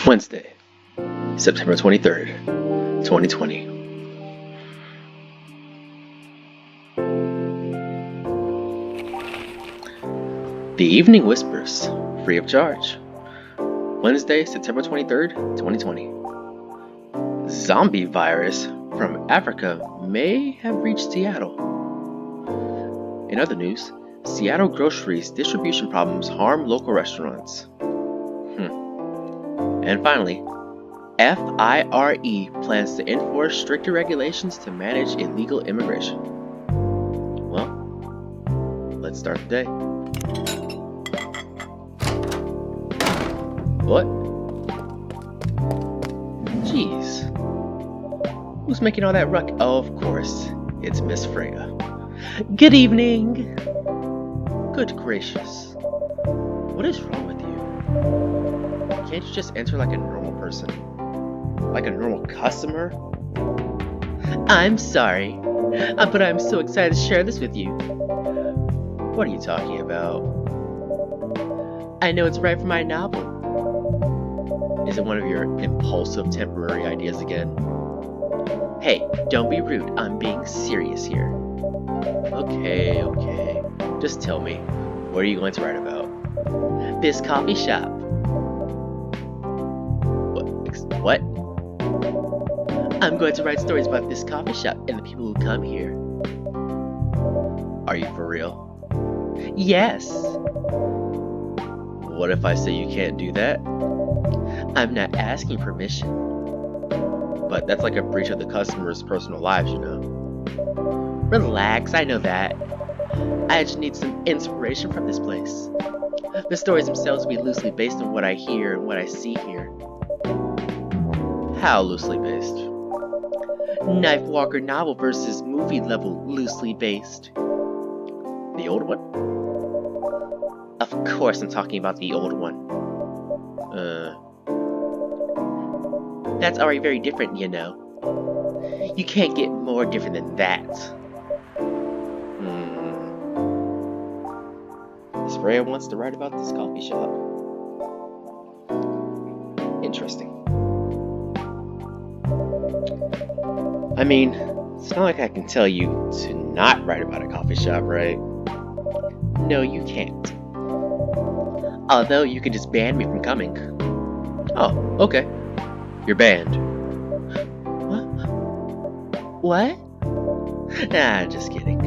Wednesday, September 23rd, 2020. The Evening Whispers, free of charge. Wednesday, September 23rd, 2020. Zombie virus from Africa may have reached Seattle. In other news, Seattle groceries distribution problems harm local restaurants. And finally, FIRE plans to enforce stricter regulations to manage illegal immigration. Well, let's start the day. What? Jeez. Who's making all that ruck? Oh, of course, it's Miss Freya. Good evening. Good gracious. What is wrong with you? Can't you just enter like a normal person? Like a normal customer? I'm sorry, but I'm so excited to share this with you. What are you talking about? I know it's right for my novel. Is it one of your impulsive temporary ideas again? Hey, don't be rude. I'm being serious here. Okay. Just tell me, what are you going to write about? This coffee shop. What? I'm going to write stories about this coffee shop and the people who come here. Are you for real? Yes. What if I say you can't do that? I'm not asking permission. But that's like a breach of the customer's personal lives, you know. Relax, I know that. I just need some inspiration from this place. The stories themselves will be loosely based on what I hear and what I see here. How loosely based? Knife Walker novel versus movie level loosely based. The old one? Of course I'm talking about the old one. That's already very different, you know. You can't get more different than that. Miss Freya wants to write about this coffee shop. Interesting. I mean, it's not like I can tell you to not write about a coffee shop, right? No, you can't. Although you can just ban me from coming. Oh, okay. You're banned. What? Nah, just kidding.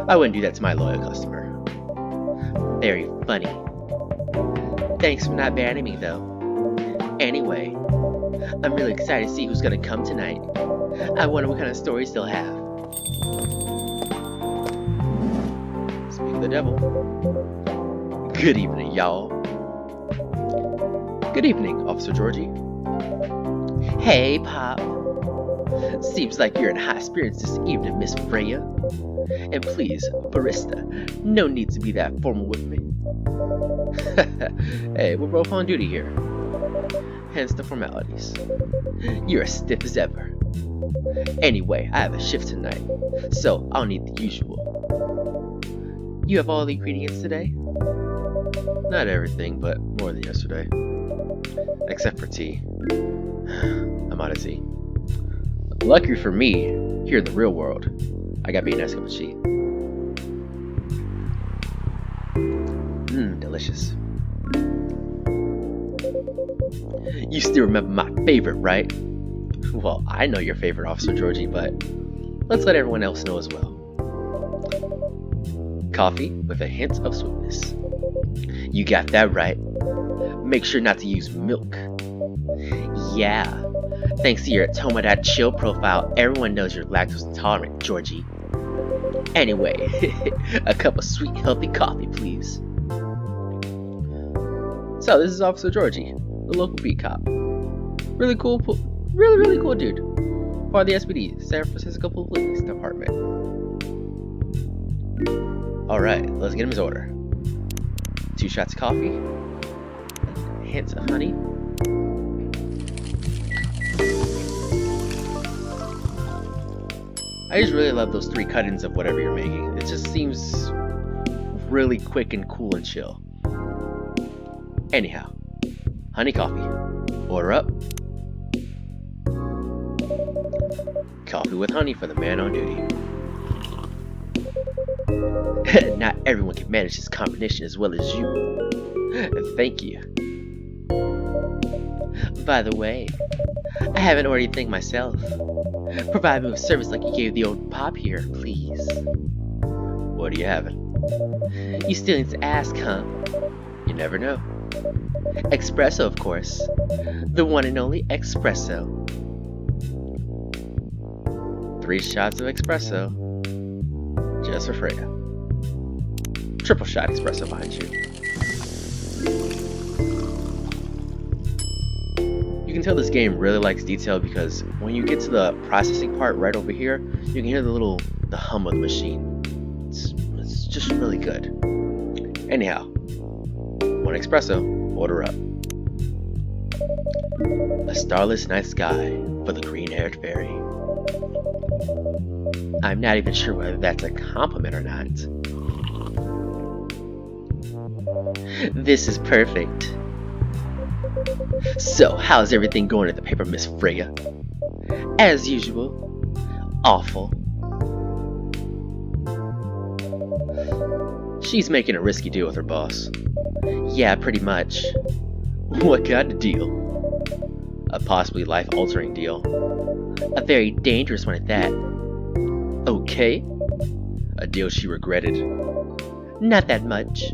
I wouldn't do that to my loyal customer. Very funny. Thanks for not banning me, though. Anyway, I'm really excited to see who's gonna come tonight. I wonder what kind of stories they'll have. Speak of the devil. Good evening, y'all. Good evening, Officer Georgie. Hey, Pop. Seems like you're in high spirits this evening, Miss Freya. And please, barista, no need to be that formal with me. Hey, we're both on duty here. Hence the formalities. You're as stiff as ever. Anyway, I have a shift tonight, so I'll need the usual. You have all the ingredients today? Not everything, but more than yesterday. Except for tea. I'm out of tea. Lucky for me, here in the real world, I got me a nice cup of tea. Delicious. You still remember my favorite, right? Well, I know your favorite, Officer Georgie, but let's let everyone else know as well. Coffee with a hint of sweetness. You got that right. Make sure not to use milk. Yeah, thanks to your Toma.chill profile, everyone knows you're lactose intolerant, Georgie. Anyway, a cup of sweet, healthy coffee, please. So, this is Officer Georgie, the local beat cop. Really cool, really cool dude. Part of the SPD, San Francisco Police Department. Alright, let's get him his order. 2 shots of coffee, hints of honey. I just really love those 3 cut-ins of whatever you're making. It just seems really quick and cool and chill. Anyhow, honey coffee. Order up. Coffee with honey for the man on duty. Not everyone can manage this combination as well as you. Thank you. By the way, I haven't ordered anything myself. Provide me with service like you gave the old pop here, please. What are you having? You still need to ask, huh? You never know. Espresso, of course. The one and only espresso. 3 shots of espresso. Just for Freya. Triple shot espresso behind you. You can tell this game really likes detail because when you get to the processing part right over here, you can hear the hum of the machine. It's just really good. Anyhow, 1 espresso, order up. A starless night sky for the green-haired fairy. I'm not even sure whether that's a compliment or not. This is perfect. So, how's everything going at the paper, Miss Freya? As usual. Awful. She's making a risky deal with her boss. Yeah, pretty much. What kind of deal? A possibly life-altering deal. A very dangerous one at that. Okay. A deal she regretted. Not that much.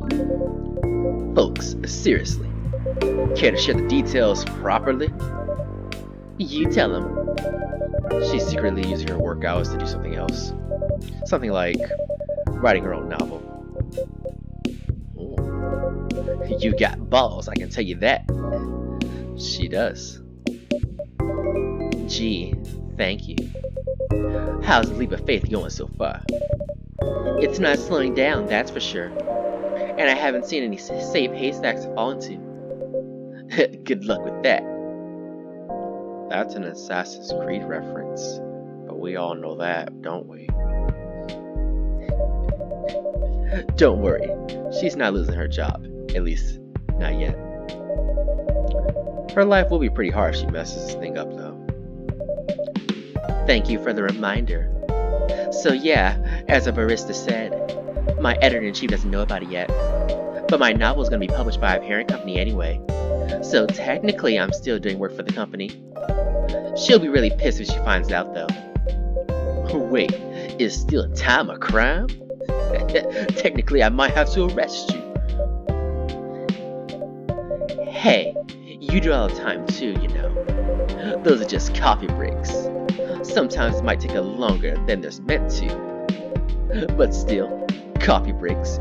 Folks, seriously. Care to share the details properly? You tell him. She's secretly using her work hours to do something else. Something like writing her own novel. Ooh. You got balls, I can tell you that. She does. Gee, thank you. How's the leap of faith going so far? It's not slowing down, that's for sure. And I haven't seen any safe haystacks to fall into. Good luck with that. That's an Assassin's Creed reference. But we all know that, don't we? Don't worry. She's not losing her job. At least, not yet. Her life will be pretty hard if she messes this thing up, though. Thank you for the reminder. So yeah, as a barista said, my editor-in-chief doesn't know about it yet. But my novel is going to be published by a parent company anyway. So technically I'm still doing work for the company. She'll be really pissed if she finds out though. Wait, is stealing time a crime? Technically I might have to arrest you. Hey, you do all the time too, you know. Those are just coffee breaks. Sometimes it might take a longer than there's meant to. But still, coffee breaks.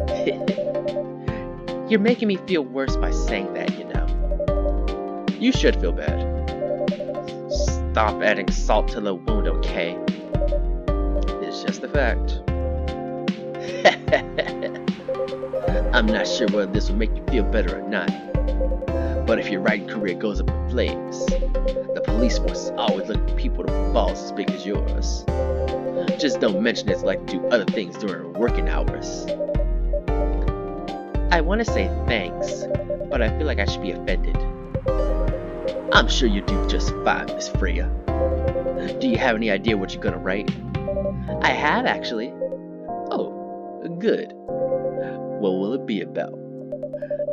You're making me feel worse by saying that, you know. You should feel bad. Stop adding salt to the wound, okay? It's just a fact. I'm not sure whether this will make you feel better or not. But if your writing career goes up in flames, the police force is always looking for people with balls as big as yours. Just don't mention it's like to do other things during working hours. I want to say thanks, but I feel like I should be offended. I'm sure you do just fine, Miss Freya. Do you have any idea what you're gonna write? I have, actually. Oh, good. What will it be about?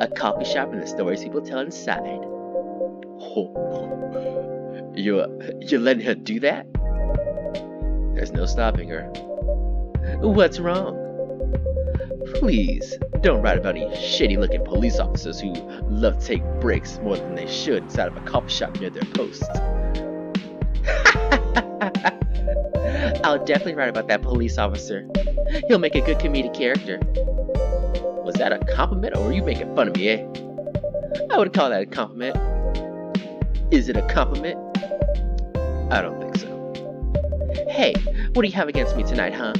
A coffee shop and the stories people tell inside. Oh, you're letting her do that? There's no stopping her. What's wrong? Please, don't write about any shady-looking police officers who love to take breaks more than they should inside of a coffee shop near their post. I'll definitely write about that police officer. He'll make a good comedic character. Was that a compliment, or were you making fun of me, eh? I would call that a compliment. Is it a compliment? I don't think so. Hey, what do you have against me tonight, huh?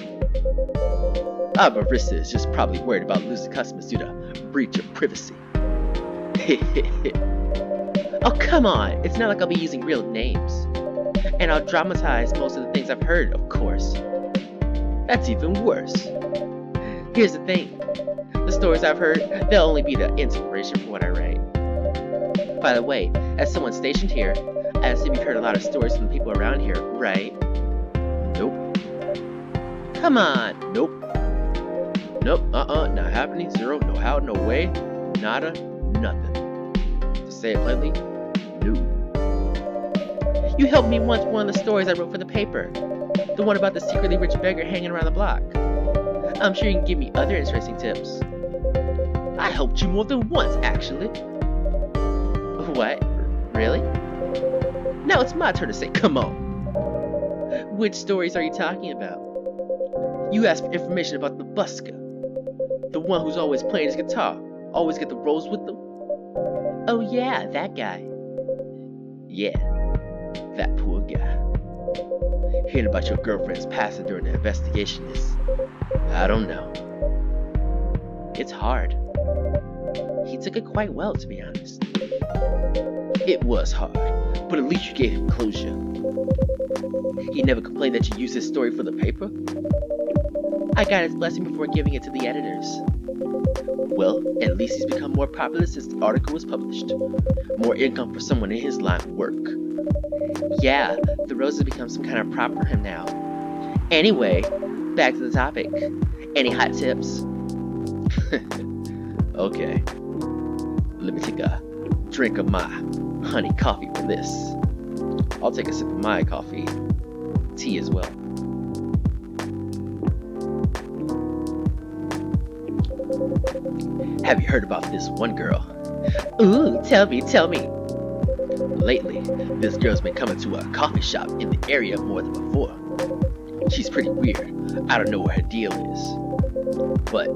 Our barista is just probably worried about losing customers due to breach of privacy. Oh, come on! It's not like I'll be using real names. And I'll dramatize most of the things I've heard, of course. That's even worse. Here's the thing. The stories I've heard, they'll only be the inspiration for what I write. By the way, as someone stationed here, I assume you've heard a lot of stories from the people around here, right? Nope. Come on. Nope. Nope. Not happening. Zero. No how. No way. Nada. Nothing. To say it plainly, no. You helped me once with one of the stories I wrote for the paper. The one about the secretly rich beggar hanging around the block. I'm sure you can give me other interesting tips. I helped you more than once, actually. What? Really? Now it's my turn to say, come on. Which stories are you talking about? You asked for information about the busker. The one who's always playing his guitar. Always get the rolls with them. Oh yeah, that guy. Yeah, that poor guy. Hearing about your girlfriend's passing during the investigation is... I don't know. It's hard. He took it quite well, to be honest. It was hard, but at least you gave him closure. He never complained that you used his story for the paper? I got his blessing before giving it to the editors. Well, at least he's become more popular since the article was published. More income for someone in his line of work. Yeah, the rose has become some kind of prop for him now. Anyway, back to the topic. Any hot tips? Okay. Let me take a drink of my honey coffee for this. I'll take a sip of my coffee. Tea as well. Have you heard about this one girl? Ooh, tell me. Lately, this girl's been coming to a coffee shop in the area more than before. She's pretty weird. I don't know what her deal is. But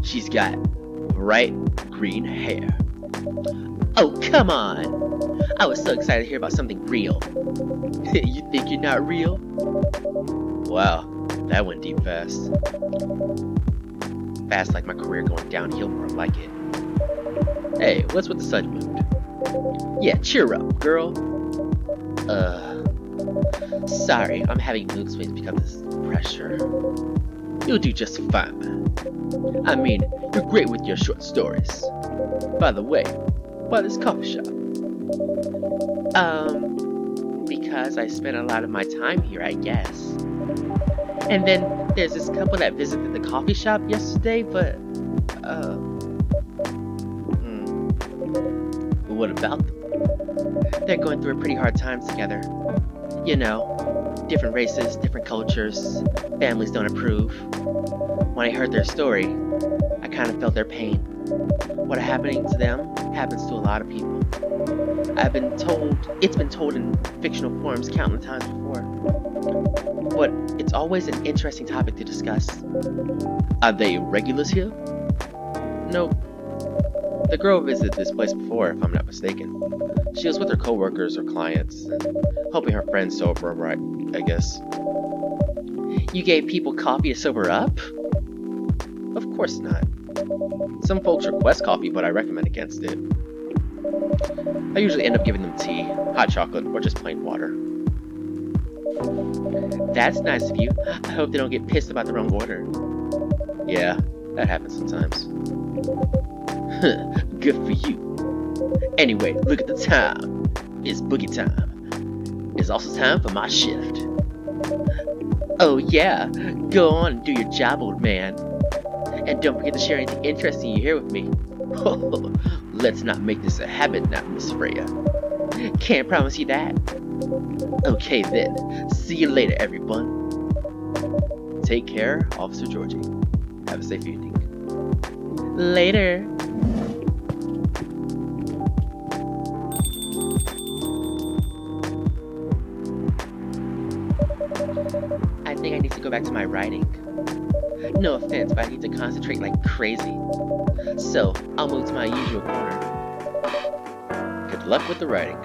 she's got bright green hair. Oh, come on! I was so excited to hear about something real. You think you're not real? Wow, that went deep fast. Fast like my career going downhill, more like it. Hey, what's with the sudden mood? Yeah, cheer up, girl. Sorry, I'm having mood swings because of this pressure. You'll do just fine, man. I mean, you're great with your short stories. By the way, why this coffee shop? Because I spent a lot of my time here, I guess. And then there's this couple that visited the coffee shop yesterday, but, what about them? They're going through a pretty hard time together. You know, different races, different cultures, families don't approve. When I heard their story, I kind of felt their pain. What happening to them happens to a lot of people. It's been told in fictional forms countless times before. But it's always an interesting topic to discuss. Are they regulars here? Nope. The girl visited this place before, if I'm not mistaken. She was with her coworkers or clients, hoping her friends sober right, I guess. You gave people coffee to sober up? Of course not. Some folks request coffee, but I recommend against it. I usually end up giving them tea, hot chocolate, or just plain water. That's nice of you. I hope they don't get pissed about the wrong order. Yeah, that happens sometimes. Good for you. Anyway, look at the time. It's boogie time. It's also time for my shift. Oh yeah, go on and do your job, old man. And don't forget to share anything interesting you hear with me. Let's not make this a habit now, Miss Freya. Can't promise you that. Okay then, see you later, everyone. Take care, Officer Georgie. Have a safe evening. Later. I think I need to go back to my writing. No offense, but I need to concentrate like crazy. So, I'll move to my usual corner. Good luck with the writing.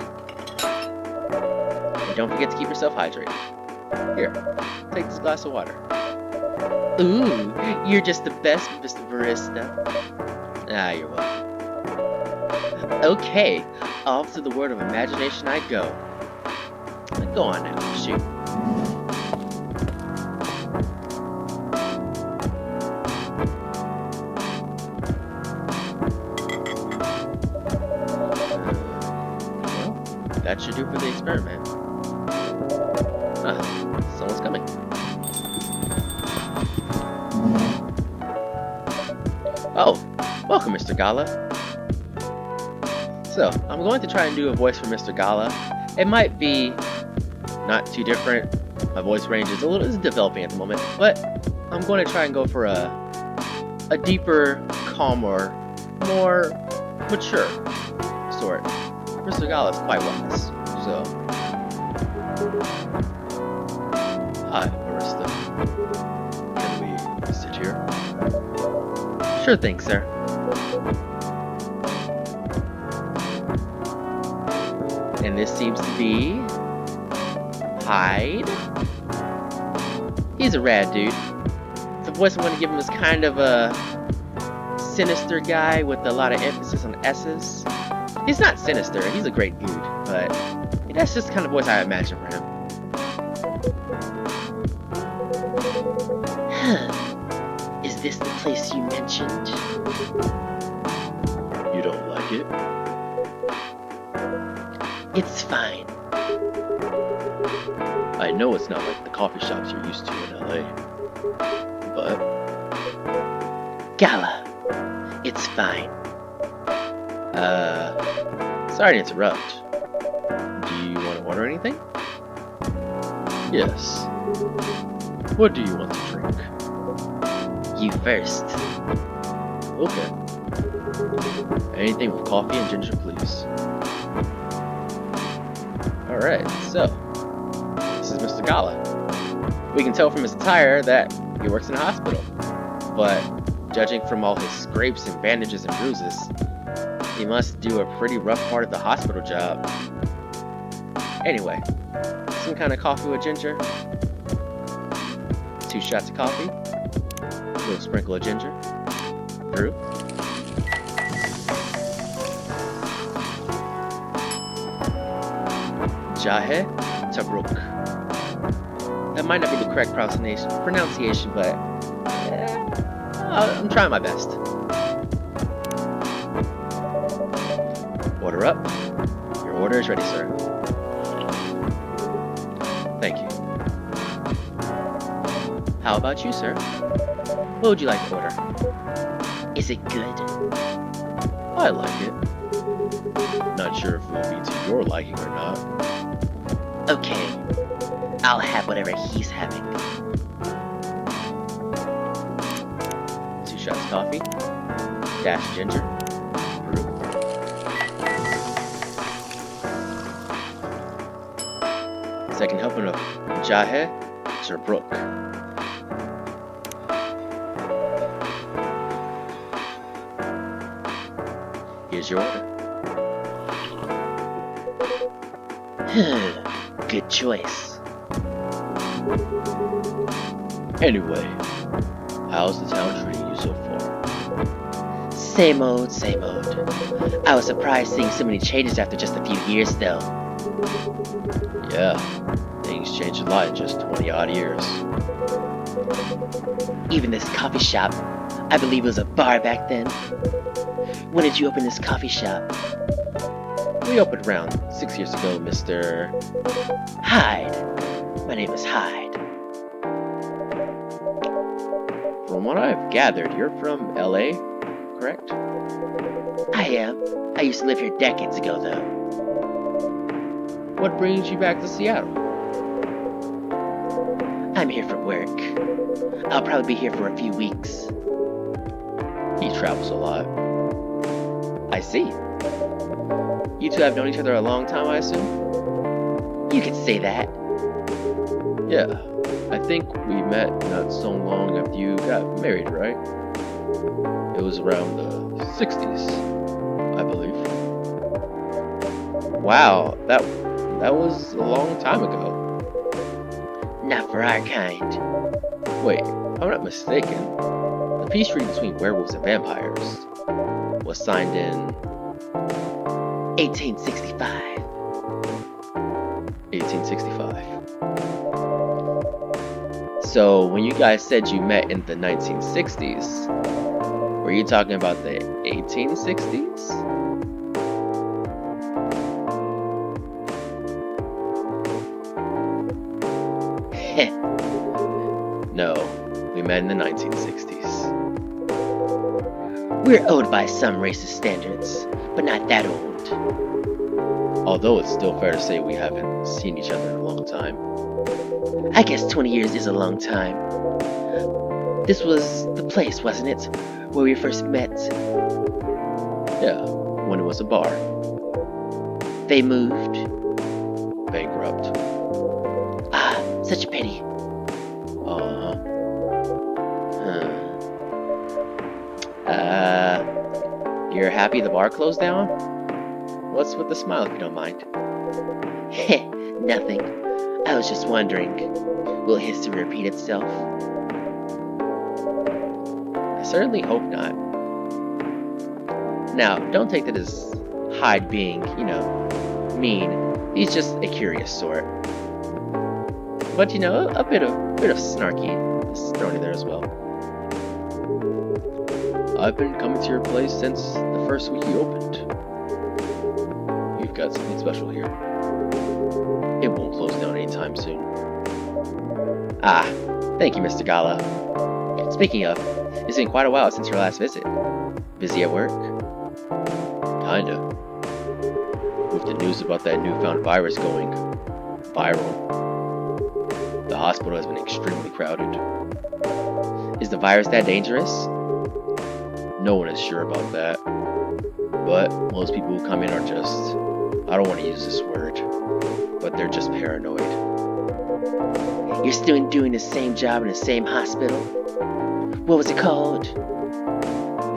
And don't forget to keep yourself hydrated. Here, take this glass of water. Ooh, you're just the best, Mr. Barista. Ah, you're welcome. Okay, off to the world of imagination I go. Go on now, shoot. do for the experiment. Someone's coming. Oh, welcome, Mr. Gala. So, I'm going to try and do a voice for Mr. Gala. It might be not too different. My voice range is developing at the moment, but I'm going to try and go for a deeper, calmer, more mature sort. Mr. Gala is quite wise, so. Hi, barista. Can we sit here? Sure thing, sir. And this seems to be Hyde. He's a rad dude. The voice I'm going to give him is kind of a sinister guy with a lot of emphasis on S's. He's not sinister, he's a great dude, but that's just the kind of voice I imagine for him. Is this the place you mentioned? You don't like it? It's fine. I know it's not like the coffee shops you're used to in LA, but... Gala, it's fine. Sorry to interrupt. Do you want to order anything? Yes. What do you want to drink? You first. Okay. Anything with coffee and ginger, please. Alright, so this is Mr. Gala. We can tell from his attire that he works in a hospital, but judging from all his scrapes and bandages and bruises, he must do a pretty rough part of the hospital job. Anyway, some kind of coffee with ginger, 2 shots of coffee, a little sprinkle of ginger, brew. Jahe Tabruk. That might not be the correct pronunciation, but I'm trying my best. Order up. Your order is ready, sir. Thank you. How about you, sir? What would you like to order? Is it good? I like it. Not sure if it will be to your liking or not. Okay, I'll have whatever he's having. 2 shots of coffee, dash ginger, brew. Second helping of Jahe Tabruk. Here's your order. Good choice. Anyway, how's the town treating you so far? Same old, same old. I was surprised seeing so many changes after just a few years, though. Yeah, things changed a lot in just 20 odd years. Even this coffee shop, I believe it was a bar back then. When did you open this coffee shop? We opened around 6 years ago, Mr. Hyde. My name is Hyde. From what I've gathered, you're from LA, correct? I am. I used to live here decades ago, though. What brings you back to Seattle? I'm here for work. I'll probably be here for a few weeks. He travels a lot. I see. You two have known each other a long time, I assume? You could say that. Yeah, I think we met not so long after you got married, right? It was around the 60s, I believe. Wow, that was a long time ago. Not for our kind. Wait, if I'm not mistaken, the peace treaty between werewolves and vampires was signed in 1865. 1865. So when you guys said you met in the 1960s, were you talking about the 1860s? No, we met in the 1960s. We're old by some racist standards, but not that old. Although it's still fair to say we haven't seen each other in a long time. I guess 20 years is a long time. This was the place, wasn't it, where we first met? Yeah, when it was a bar. They moved. Bankrupt. Ah, such a pity. Uh-huh. You're happy the bar closed down? What's with the smile if you don't mind? Heh, nothing. I was just wondering, will history repeat itself? I certainly hope not. Now, don't take that as Hyde being, mean. He's just a curious sort. But a bit of snarky is thrown in there as well. I've been coming to your place since the first week you opened. You've got something special here. It won't close down anytime soon. Ah, thank you, Mr. Gala. Speaking of, it's been quite a while since your last visit. Busy at work? Kinda. With the news about that newfound virus going viral, the hospital has been extremely crowded. Is the virus that dangerous? No one is sure about that. But most people who come in are just, I don't want to use this word, but they're just paranoid. You're still doing the same job in the same hospital? What was it called?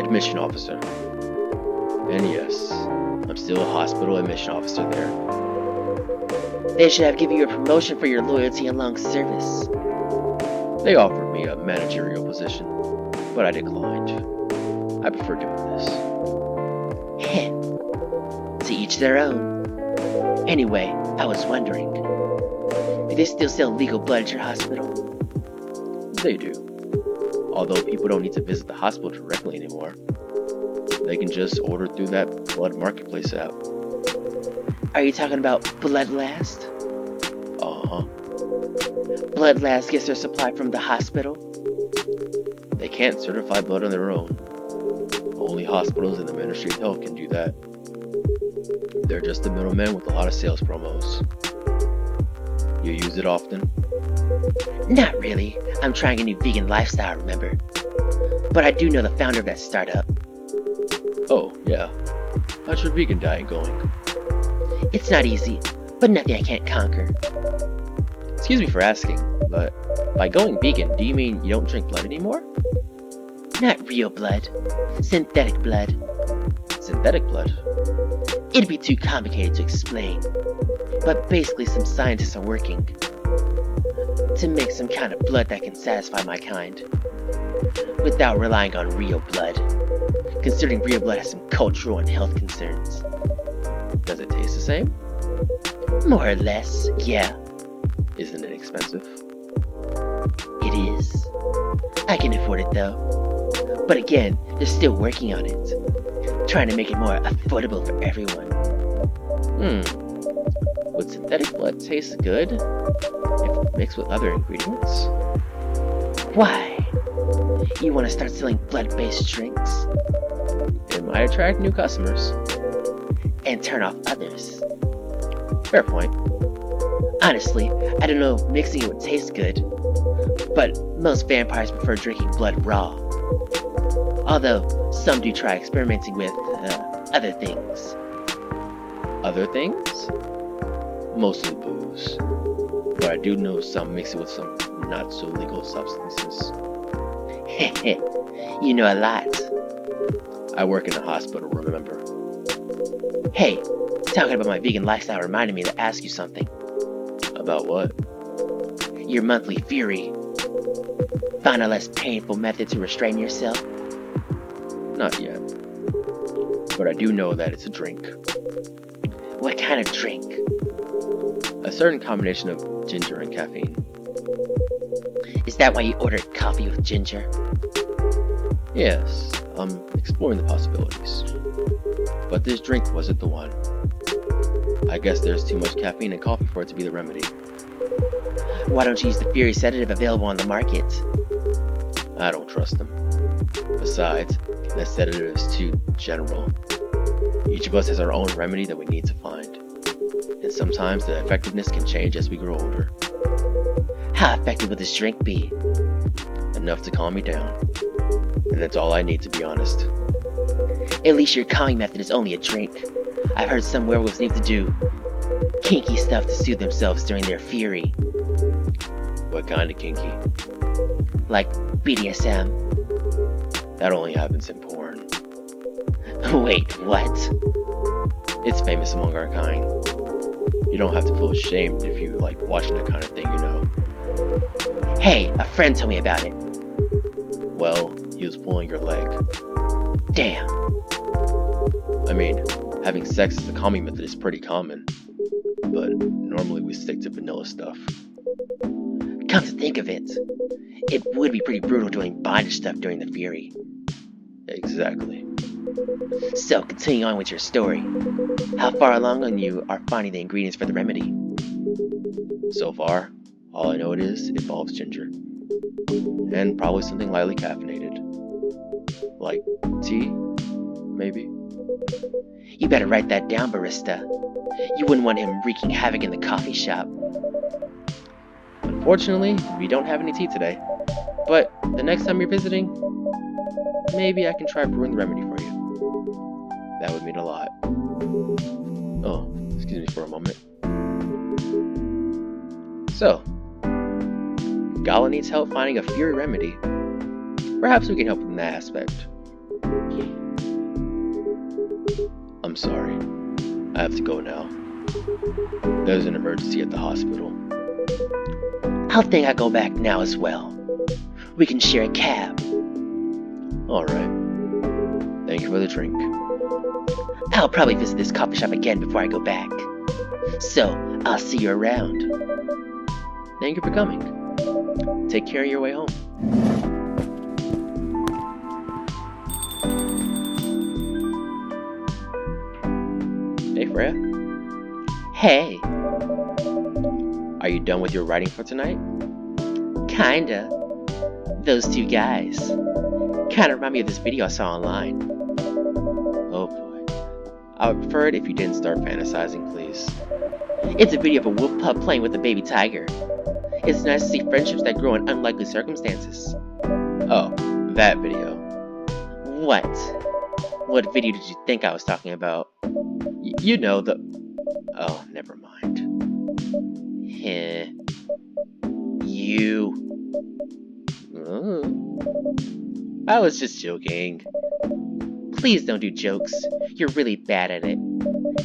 Admission officer. And yes, I'm still a hospital admission officer there. They should have given you a promotion for your loyalty and long service. They offered me a managerial position, but I declined. I prefer doing this. Heh. To each their own. Anyway, I was wondering, do they still sell legal blood at your hospital? They do. Although people don't need to visit the hospital directly anymore. They can just order through that blood marketplace app. Are you talking about Bloodlast? Uh-huh. Bloodlast gets their supply from the hospital? They can't certify blood on their own. Only hospitals and the Ministry of Health can do that. They're just the middlemen with a lot of sales promos. You use it often? Not really. I'm trying a new vegan lifestyle, remember? But I do know the founder of that startup. Oh, yeah. How's your vegan diet going? It's not easy, but nothing I can't conquer. Excuse me for asking, but by going vegan, do you mean you don't drink blood anymore? Not real blood. Synthetic blood. Synthetic blood? It'd be too complicated to explain. But basically some scientists are working to make some kind of blood that can satisfy my kind. Without relying on real blood. Considering real blood has some cultural and health concerns. Does it taste the same? More or less, yeah. Isn't it expensive? It is. I can afford it though. But again, they're still working on it. Trying to make it more affordable for everyone. Would synthetic blood taste good if mixed with other ingredients? Why? You want to start selling blood-based drinks? It might attract new customers. And turn off others. Fair point. Honestly, I don't know if mixing it would taste good. But most vampires prefer drinking blood raw. Although, some do try experimenting with, other things. Other things? Mostly booze. But I do know some mix it with some not so legal substances. Heh, you know a lot. I work in a hospital, remember? Hey, talking about my vegan lifestyle reminded me to ask you something. About what? Your monthly fury. Found a less painful method to restrain yourself? Not yet. But I do know that it's a drink. What kind of drink? A certain combination of ginger and caffeine. Is that why you ordered coffee with ginger? Yes, I'm exploring the possibilities. But this drink wasn't the one. I guess there's too much caffeine in coffee for it to be the remedy. Why don't you use the Fury sedative available on the market? I don't trust them. Besides, that sedative is too general. Each of us has our own remedy that we need to find. And sometimes the effectiveness can change as we grow older. How effective would this drink be? Enough to calm me down. And that's all I need, to be honest. At least your calming method is only a drink. I've heard some werewolves need to do kinky stuff to soothe themselves during their fury. What kind of kinky? Like BDSM. That only happens in porn. Wait, what? It's famous among our kind. You don't have to feel ashamed if you like watching that kind of thing, you know. Hey, a friend told me about it. Well, he was pulling your leg. Damn. I mean, having sex as a calming method is pretty common. But normally we stick to vanilla stuff. Come to think of it, it would be pretty brutal doing bondage stuff during the fury. Exactly. So, continuing on with your story. How far along on you are finding the ingredients for the remedy? So far, all I know it involves ginger. And probably something lightly caffeinated. Like tea, maybe? You better write that down, barista. You wouldn't want him wreaking havoc in the coffee shop. Unfortunately, we don't have any tea today. But the next time you're visiting, maybe I can try brewing the remedy for you. That would mean a lot. Oh, excuse me for a moment. So, Gala needs help finding a fury remedy. Perhaps we can help in that aspect. I'm sorry. I have to go now. There's an emergency at the hospital. I'll think I go back now as well. We can share a cab. Alright. Thank you for the drink. I'll probably visit this coffee shop again before I go back. So, I'll see you around. Thank you for coming. Take care of your way home. Hey, Freya. Hey, Are you done with your writing for tonight? kinda. Those two guys kinda remind me of this video I saw online. Oh boy. I would prefer it if you didn't start fantasizing, please. It's a video of a wolf pup playing with a baby tiger. It's nice to see friendships that grow in unlikely circumstances. Oh, that video. What? What video did you think I was talking about? You know the... Oh, never mind. Heh. You. I was just joking. Please don't do jokes. You're really bad at it.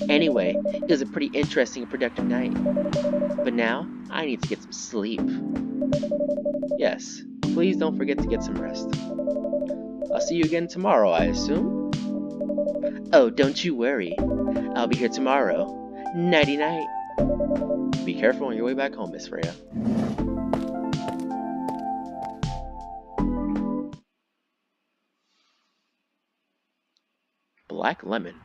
Anyway, it was a pretty interesting and productive night. But now, I need to get some sleep. Yes, please don't forget to get some rest. I'll see you again tomorrow, I assume? Oh, don't you worry. I'll be here tomorrow. Nighty-night. Be careful on your way back home, Miss Freya. Black lemon.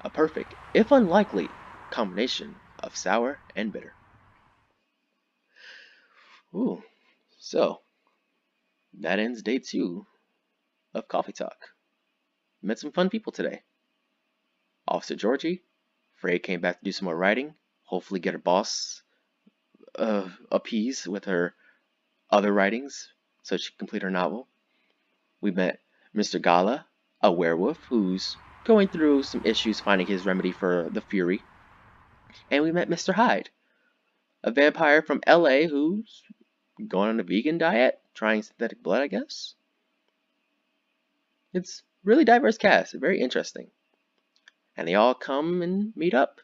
A perfect, if unlikely, combination of sour and bitter. Ooh, so that ends day 2 of Coffee Talk. Met some fun people today. Officer Georgie, Freya came back to do some more writing, hopefully get her boss appeased with her other writings so she can complete her novel. We met Mr. Gala, a werewolf who's going through some issues finding his remedy for the fury. And we met Mr. Hyde, a vampire from LA who's going on a vegan diet, trying synthetic blood, I guess. It's really diverse cast, very interesting. And they all come and meet up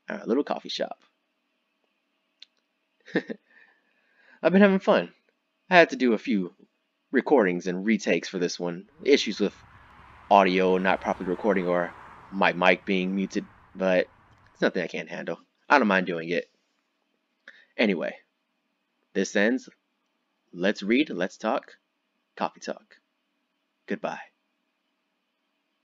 at our little coffee shop. I've been having fun. I had to do a few recordings and retakes for this one. Issues with audio not properly recording or my mic being muted, but it's nothing I can't handle. I don't mind doing it. Anyway, this ends. Let's read, let's talk. Coffee Talk. Goodbye.